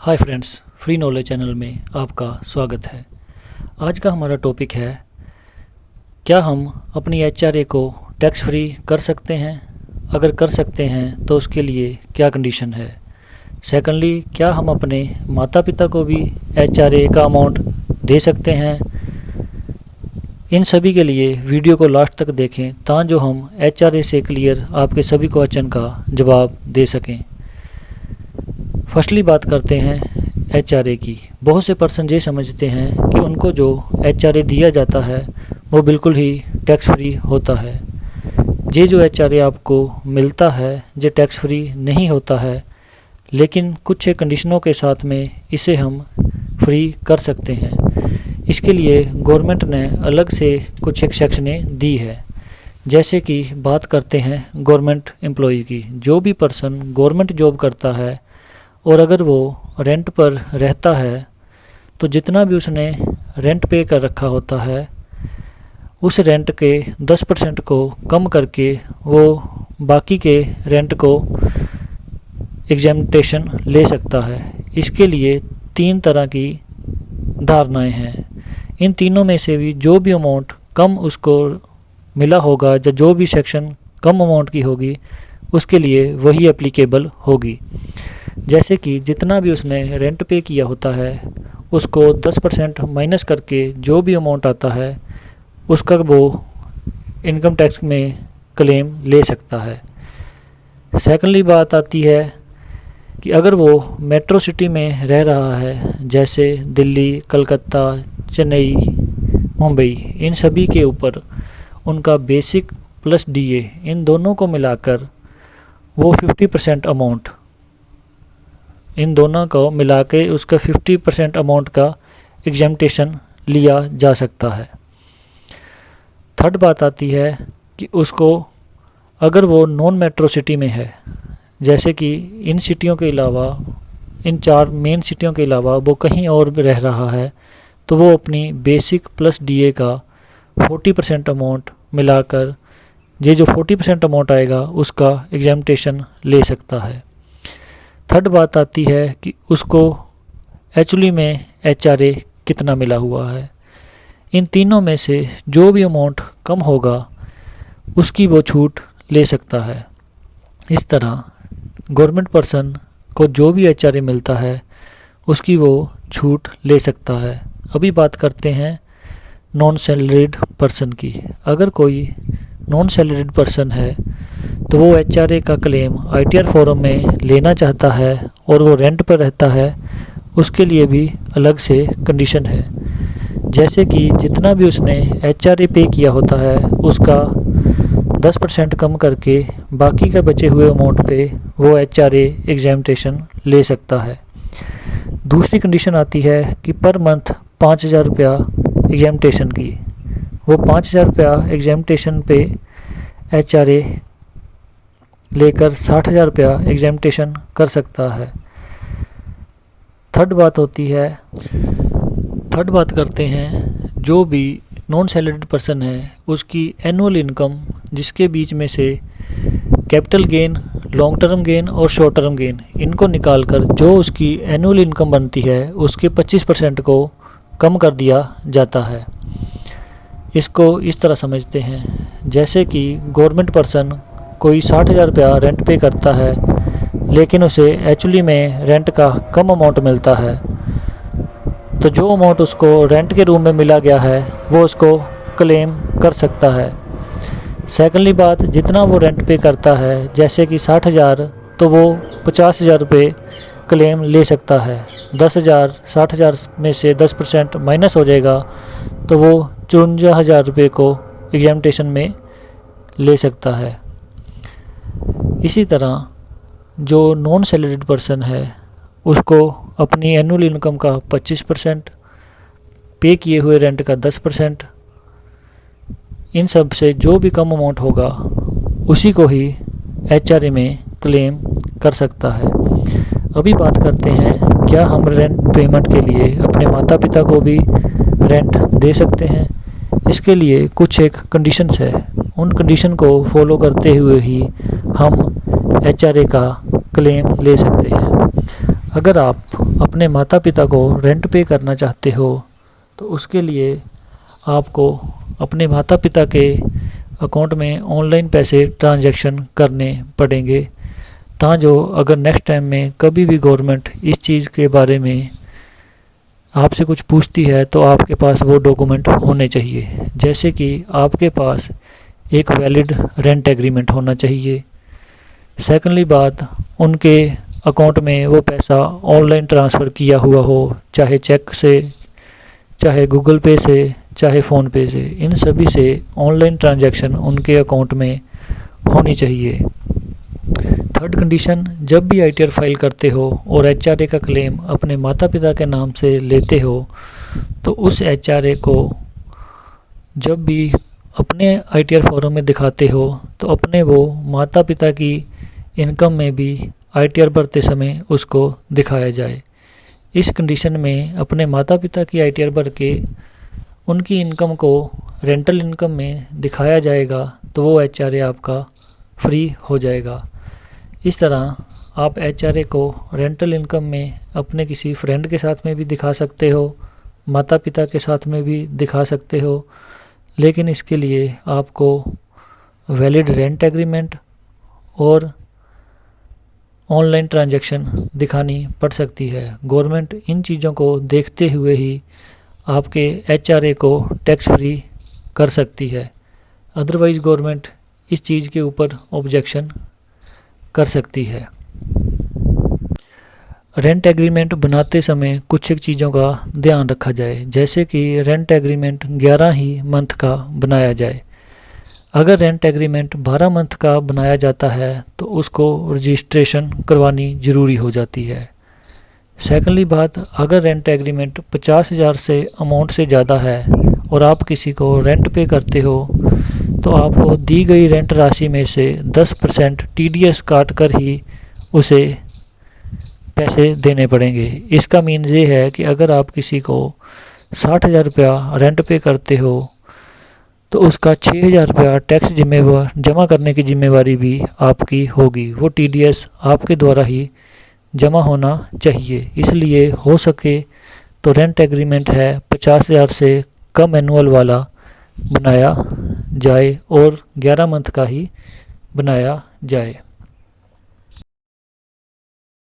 Hi friends, free knowledge channel में आपका स्वागत है। आज का हमारा टॉपिक है, क्या हम अपनी एचआरए को टैक्स फ्री कर सकते हैं? अगर कर सकते हैं तो उसके लिए क्या कंडीशन है? सेकंडली, क्या हम अपने माता पिता को भी एचआरए का अमाउंट दे सकते हैं? इन सभी के लिए वीडियो को लास्ट तक देखें ताकि हम एचआरए से क्लियर आपके सभी क्वेश्चन का जवाब दे सकें। फर्स्टली बात करते हैं एचआरए की। बहुत से पर्सन ये समझते हैं कि उनको जो एचआरए दिया जाता है वो बिल्कुल ही टैक्स फ्री होता है। ये जो एचआरए आपको मिलता है ये टैक्स फ्री नहीं होता है, लेकिन कुछ एक कंडीशनों के साथ में इसे हम फ्री कर सकते हैं। इसके लिए गवर्नमेंट ने अलग से कुछ एक सेक्शनें दी है। जैसे कि बात करते हैं गवर्नमेंट एम्प्लॉई की। जो भी पर्सन गवर्नमेंट जॉब करता है और अगर वो रेंट पर रहता है तो जितना भी उसने रेंट पे कर रखा होता है उस रेंट के 10% को कम करके वो बाकी के रेंट को एग्जामिनेशन ले सकता है। इसके लिए 3 तरह की धारणाएं हैं। इन तीनों में से भी जो भी अमाउंट कम उसको मिला होगा या जो भी सेक्शन कम अमाउंट की होगी उसके लिए वही एप्लीकेबल होगी। जैसे कि जितना भी उसने रेंट पे किया होता है उसको 10% माइनस करके जो भी अमाउंट आता है उसका वो इनकम टैक्स में क्लेम ले सकता है। सेकंडली बात आती है कि अगर वो मेट्रो सिटी में रह रहा है, जैसे दिल्ली, कलकत्ता, चेन्नई, मुंबई, इन सभी के ऊपर उनका बेसिक प्लस डीए इन दोनों को मिलाकर वो 50% अमाउंट, इन दोनों को मिला के उसका 50% अमाउंट का एग्जामिनेशन लिया जा सकता है। थर्ड बात आती है कि उसको अगर वो नॉन मेट्रो सिटी में है, जैसे कि इन सिटियों के अलावा, इन 4 मेन सिटियों के अलावा वो कहीं और भी रह रहा है, तो वो अपनी बेसिक प्लस डीए का 40% अमाउंट मिलाकर ये जो 40% अमाउंट आएगा उसका एग्जामिनेशन ले सकता है। थर्ड बात आती है कि उसको एक्चुअली में एचआरए कितना मिला हुआ है। इन तीनों में से जो भी अमाउंट कम होगा उसकी वो छूट ले सकता है। इस तरह गवर्नमेंट पर्सन को जो भी एचआरए मिलता है उसकी वो छूट ले सकता है। अभी बात करते हैं नॉन सैलरीड पर्सन की। अगर कोई नॉन सैलरीड पर्सन है तो वो एचआरए का क्लेम आईटीआर फॉर्म में लेना चाहता है और वो रेंट पर रहता है, उसके लिए भी अलग से कंडीशन है। जैसे कि जितना भी उसने एचआरए पे किया होता है उसका 10% कम करके बाकी का बचे हुए अमाउंट पे वो एचआरए एग्जामिनेशन ले सकता है। दूसरी कंडीशन आती है कि पर मंथ 5,000 रुपया एग्जामिनेशन की। वो 5,000 रुपया एग्जामिनेशन पे एचआरए लेकर 60,000 रुपया एग्जामिनेशन कर सकता है। थर्ड बात करते हैं जो भी नॉन सैलरीड पर्सन है उसकी एनुअल इनकम, जिसके बीच में से capital gain, long term gain और शॉर्ट टर्म गेन इनको निकालकर जो उसकी एनुअल इनकम बनती है उसके 25% को कम कर दिया जाता है। इसको इस तरह समझते हैं, जैसे कि गवर्नमेंट पर्सन कोई 60,000 रुपया रेंट पे करता है लेकिन उसे एक्चुअली में रेंट का कम अमाउंट मिलता है, तो जो अमाउंट उसको रेंट के रूम में मिला गया है वो उसको क्लेम कर सकता है। सेकंडली बात, जितना वो रेंट पे करता है जैसे कि 60,000, तो वो 50,000 रुपये क्लेम ले सकता है। 10,000 60,000 में से 10% माइनस हो जाएगा तो वो 54,000 रुपये को एग्जामिनेशन में ले सकता है। इसी तरह जो नॉन सैलरीड पर्सन है उसको अपनी एनुअल इनकम का 25%, पे किए हुए रेंट का 10%, इन सब से जो भी कम अमाउंट होगा उसी को ही एचआरए में क्लेम कर सकता है। अभी बात करते हैं, क्या हम रेंट पेमेंट के लिए अपने माता पिता को भी रेंट दे सकते हैं? इसके लिए कुछ एक कंडीशंस है, उन कंडीशन को फॉलो करते हुए ही हम एचआरए का क्लेम ले सकते हैं। अगर आप अपने माता पिता को रेंट पे करना चाहते हो तो उसके लिए आपको अपने माता पिता के अकाउंट में ऑनलाइन पैसे ट्रांजैक्शन करने पड़ेंगे, जो अगर नेक्स्ट टाइम में कभी भी गवर्नमेंट इस चीज़ के बारे में आपसे कुछ पूछती है तो आपके पास वो डॉक्यूमेंट होने चाहिए। जैसे कि आपके पास एक वैलिड रेंट एग्रीमेंट होना चाहिए। सेकंडली बात, उनके अकाउंट में वो पैसा ऑनलाइन ट्रांसफ़र किया हुआ हो, चाहे चेक से, चाहे गूगल पे से, चाहे फ़ोन पे से, इन सभी से ऑनलाइन ट्रांजैक्शन उनके अकाउंट में होनी चाहिए। थर्ड कंडीशन, जब भी ITR फाइल करते हो और HRA का क्लेम अपने माता पिता के नाम से लेते हो तो उस HRA को जब भी अपने ITR फॉर्म में दिखाते हो तो अपने वो माता पिता की इनकम में भी ITR भरते समय उसको दिखाया जाए। इस कंडीशन में अपने माता पिता की ITR भर के उनकी इनकम को रेंटल इनकम में दिखाया जाएगा तो वो HRA आपका फ्री हो जाएगा। इस तरह आप HRA को रेंटल इनकम में अपने किसी फ्रेंड के साथ में भी दिखा सकते हो, माता पिता के साथ में भी दिखा सकते हो, लेकिन इसके लिए आपको वैलिड रेंट एग्रीमेंट और ऑनलाइन ट्रांजैक्शन दिखानी पड़ सकती है। गवर्नमेंट इन चीज़ों को देखते हुए ही आपके HRA को टैक्स फ्री कर सकती है, अदरवाइज़ गवर्नमेंट इस चीज़ के ऊपर ऑब्जेक्शन कर सकती है। रेंट एग्रीमेंट बनाते समय कुछ एक चीज़ों का ध्यान रखा जाए, जैसे कि रेंट एग्रीमेंट 11 ही मंथ का बनाया जाए। अगर रेंट एग्रीमेंट 12 मंथ का बनाया जाता है तो उसको रजिस्ट्रेशन करवानी ज़रूरी हो जाती है। सेकंडली बात, अगर रेंट एग्रीमेंट 50,000 से अमाउंट से ज़्यादा है और आप किसी को रेंट पे करते हो तो आपको दी गई रेंट राशि में से 10% TDS काट कर ही उसे पैसे देने पड़ेंगे। इसका मीन ये है कि अगर आप किसी को 60,000 रुपया रेंट पे करते हो तो उसका 6,000 रुपया टैक्स जमा करने की जिम्मेवारी भी आपकी होगी। वो TDS आपके द्वारा ही जमा होना चाहिए। इसलिए हो सके तो रेंट एग्रीमेंट है 50,000 से कम एनुअल वाला बनाया जाए और 11 मंथ का ही बनाया जाए।